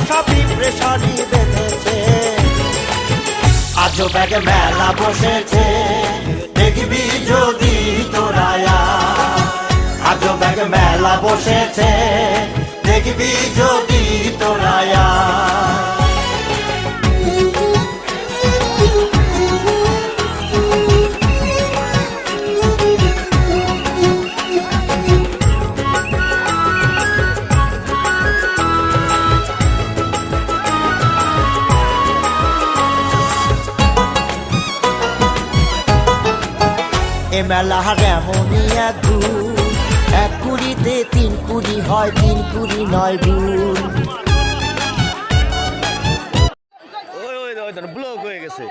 মশা পিঁপড়ে সারি বেঁধেছে। আজব এক মেলা বসেছে, দেখবি যদি তোরা আয়। আজব এক মেলা বসেছে, দেখবি যদি তোরা আয়। এ মেলার এমনই এক গুণ, এক কুড়িতে তিন কুড়ি হয়, তিন কুড়ি নয় গুণ। ব্লক হয়ে গেছে।